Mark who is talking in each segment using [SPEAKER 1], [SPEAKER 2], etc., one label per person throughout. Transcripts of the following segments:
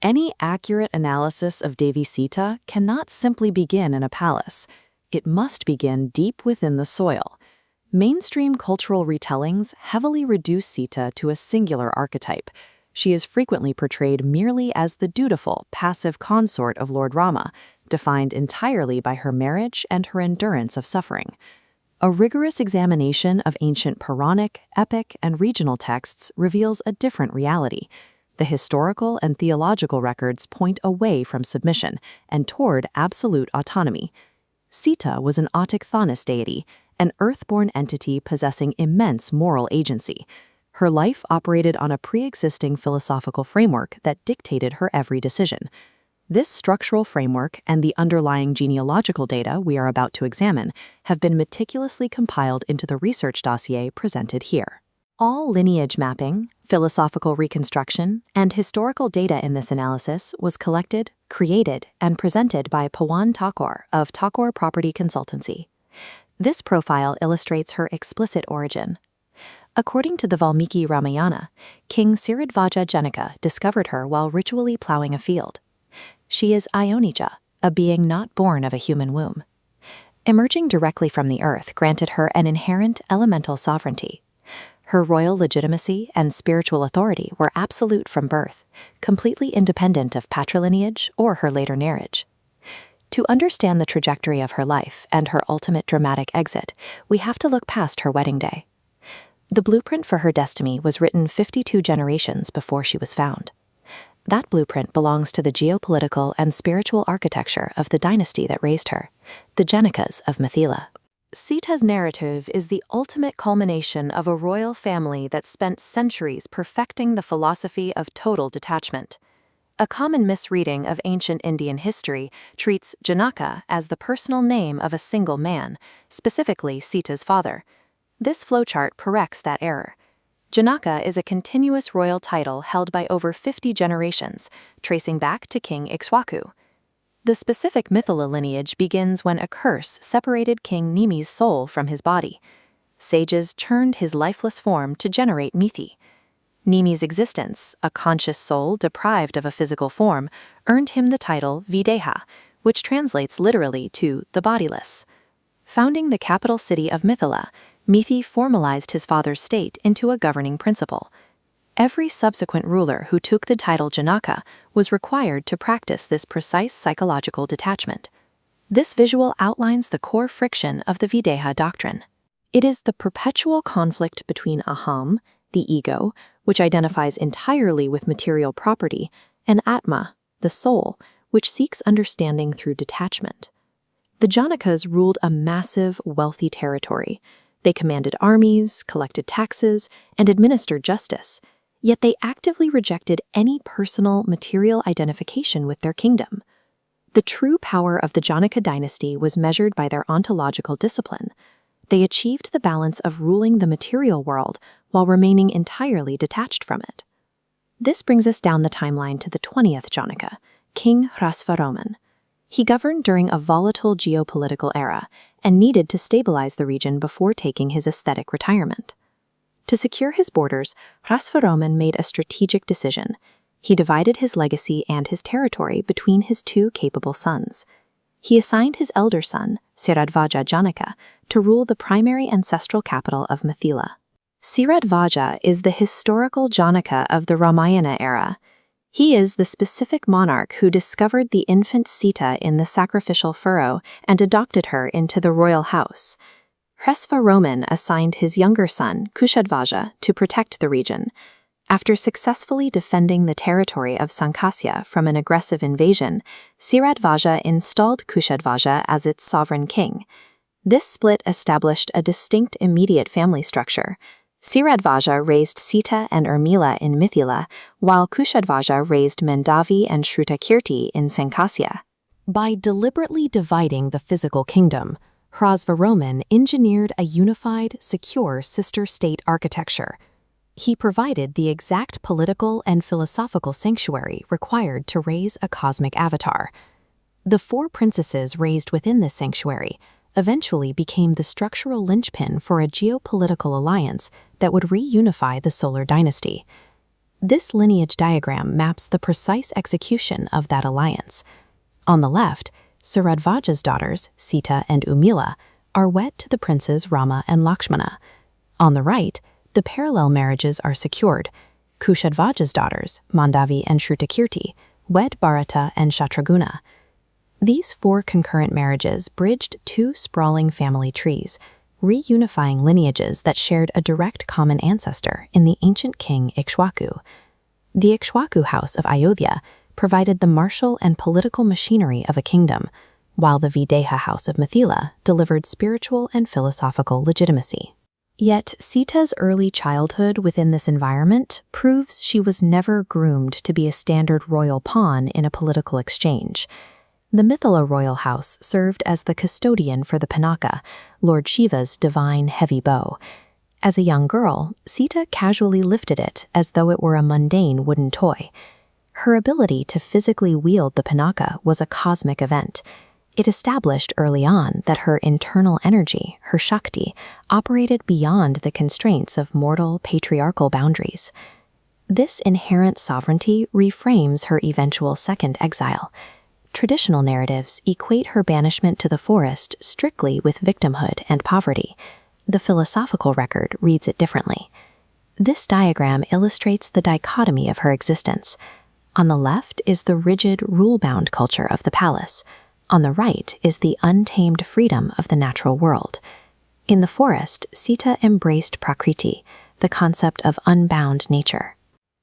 [SPEAKER 1] Any accurate analysis of Devi Sita cannot simply begin in a palace. It must begin deep within the soil. Mainstream cultural retellings heavily reduce Sita to a singular archetype. She is frequently portrayed merely as the dutiful, passive consort of Lord Rama, defined entirely by her marriage and her endurance of suffering. A rigorous examination of ancient Puranic, epic, and regional texts reveals a different reality. The historical and theological records point away from submission and toward absolute autonomy. Sita was an autochthonous deity, an earth-born entity possessing immense moral agency. Her life operated on a pre-existing philosophical framework that dictated her every decision. This structural framework and the underlying genealogical data we are about to examine have been meticulously compiled into the research dossier presented here. All lineage mapping, philosophical reconstruction, and historical data in this analysis was collected, created, and presented by Pawan Thakur of Thakur Property Consultancy. This profile illustrates her explicit origin. According to the Valmiki Ramayana, King Siradvaja Janaka discovered her while ritually plowing a field. She is Ionija, a being not born of a human womb. Emerging directly from the earth granted her an inherent elemental sovereignty. Her royal legitimacy and spiritual authority were absolute from birth, completely independent of patrilineage or her later marriage. To understand the trajectory of her life and her ultimate dramatic exit, we have to look past her wedding day. The blueprint for her destiny was written 52 generations before she was found. That blueprint belongs to the geopolitical and spiritual architecture of the dynasty that raised her, the Janakas of Mithila. Sita's narrative is the ultimate culmination of a royal family that spent centuries perfecting the philosophy of total detachment. A common misreading of ancient Indian history treats Janaka as the personal name of a single man, specifically Sita's father. This flowchart corrects that error. Janaka is a continuous royal title held by over 50 generations, tracing back to King Ikshwaku. The specific Mithila lineage begins when a curse separated King Nimi's soul from his body. Sages churned his lifeless form to generate Mithi. Nimi's existence, a conscious soul deprived of a physical form, earned him the title Videha, which translates literally to the bodiless. Founding the capital city of Mithila, Mithi formalized his father's state into a governing principle. Every subsequent ruler who took the title Janaka was required to practice this precise psychological detachment. This visual outlines the core friction of the Videha doctrine. It is the perpetual conflict between Aham, the ego, which identifies entirely with material property, and Atma, the soul, which seeks understanding through detachment. The Janakas ruled a massive, wealthy territory. They commanded armies, collected taxes, and administered justice. Yet they actively rejected any personal, material identification with their kingdom. The true power of the Janaka dynasty was measured by their ontological discipline. They achieved the balance of ruling the material world while remaining entirely detached from it. This brings us down the timeline to the 20th Janaka, King Hrasvaroman. He governed during a volatile geopolitical era and needed to stabilize the region before taking his aesthetic retirement. To secure his borders, Hrasvaroman made a strategic decision. He divided his legacy and his territory between his two capable sons. He assigned his elder son, Siradvaja Janaka, to rule the primary ancestral capital of Mithila. Siradvaja is the historical Janaka of the Ramayana era. He is the specific monarch who discovered the infant Sita in the sacrificial furrow and adopted her into the royal house. Hrasvaroman assigned his younger son, Kushadvaja, to protect the region. After successfully defending the territory of Sankasya from an aggressive invasion, Siradvaja installed Kushadvaja as its sovereign king. This split established a distinct immediate family structure. Siradvaja raised Sita and Urmila in Mithila, while Kushadvaja raised Mendavi and Shrutakirti in Sankasya. By deliberately dividing the physical kingdom, Hrasvaroman engineered a unified, secure sister-state architecture. He provided the exact political and philosophical sanctuary required to raise a cosmic avatar. The 4 princesses raised within this sanctuary eventually became the structural linchpin for a geopolitical alliance that would reunify the solar dynasty. This lineage diagram maps the precise execution of that alliance. On the left, Saradvaja's daughters, Sita and Urmila, are wed to the princes Rama and Lakshmana. On the right, the parallel marriages are secured. Kushadvaja's daughters, Mandavi and Shrutakirti, wed Bharata and Shatrugna. These 4 concurrent marriages bridged 2 sprawling family trees, reunifying lineages that shared a direct common ancestor in the ancient king Ikshwaku. The Ikshwaku house of Ayodhya provided the martial and political machinery of a kingdom, while the Videha house of Mithila delivered spiritual and philosophical legitimacy. Yet Sita's early childhood within this environment proves she was never groomed to be a standard royal pawn in a political exchange. The Mithila royal house served as the custodian for the Pinaka, Lord Shiva's divine heavy bow. As a young girl, Sita casually lifted it as though it were a mundane wooden toy. Her ability to physically wield the Pinaka was a cosmic event. It established early on that her internal energy, her Shakti, operated beyond the constraints of mortal patriarchal boundaries. This inherent sovereignty reframes her eventual second exile. Traditional narratives equate her banishment to the forest strictly with victimhood and poverty. The philosophical record reads it differently. This diagram illustrates the dichotomy of her existence. On the left is the rigid, rule-bound culture of the palace. On the right is the untamed freedom of the natural world. In the forest, Sita embraced Prakriti, the concept of unbound nature.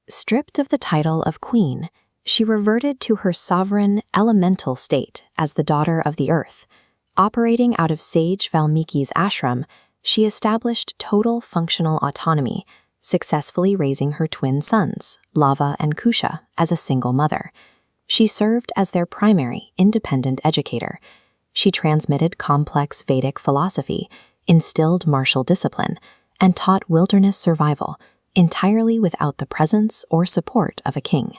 [SPEAKER 1] Stripped of the title of queen, she reverted to her sovereign, elemental state as the daughter of the earth. Operating out of sage Valmiki's ashram, she established total functional autonomy, successfully raising her twin sons, Lava and Kusha, as a single mother. She served as their primary, independent educator. She transmitted complex Vedic philosophy, instilled martial discipline, and taught wilderness survival, entirely without the presence or support of a king.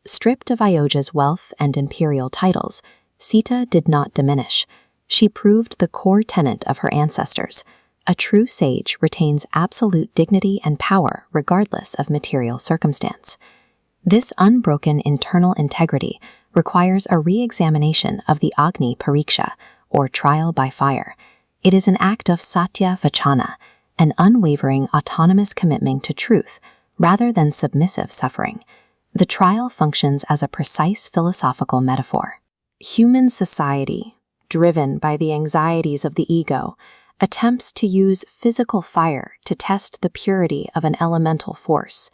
[SPEAKER 1] Stripped of Ayodhya's wealth and imperial titles, Sita did not diminish. She proved the core tenet of her ancestors. A true sage retains absolute dignity and power regardless of material circumstance. This unbroken internal integrity requires a re-examination of the Agni Pariksha, or trial by fire. It is an act of Satya Vachana, an unwavering autonomous commitment to truth, rather than submissive suffering. The trial functions as a precise philosophical metaphor. Human society, driven by the anxieties of the ego, attempts to use physical fire to test the purity of an elemental force.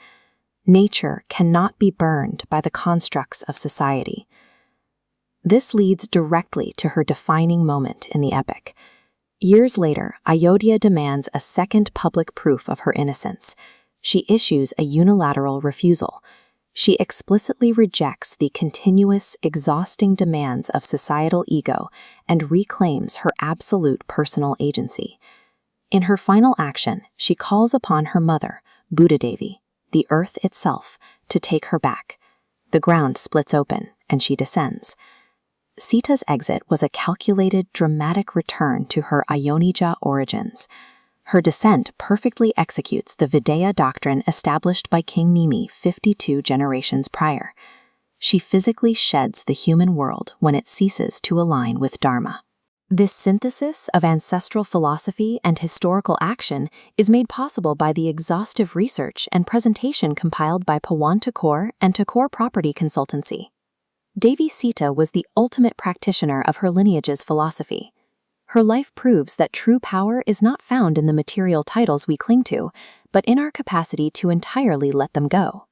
[SPEAKER 1] Nature cannot be burned by the constructs of society. This leads directly to her defining moment in the epic. Years later, Ayodhya demands a second public proof of her innocence. She issues a unilateral refusal. She explicitly rejects the continuous, exhausting demands of societal ego and reclaims her absolute personal agency. In her final action, she calls upon her mother, Buddha Devi, the earth itself, to take her back. The ground splits open, and she descends. Sita's exit was a calculated, dramatic return to her Ayonija origins. Her descent perfectly executes the Videha doctrine established by King Nimi 52 generations prior. She physically sheds the human world when it ceases to align with Dharma. This synthesis of ancestral philosophy and historical action is made possible by the exhaustive research and presentation compiled by Pawan Thakur and Thakur Property Consultancy. Devi Sita was the ultimate practitioner of her lineage's philosophy. Her life proves that true power is not found in the material titles we cling to, but in our capacity to entirely let them go.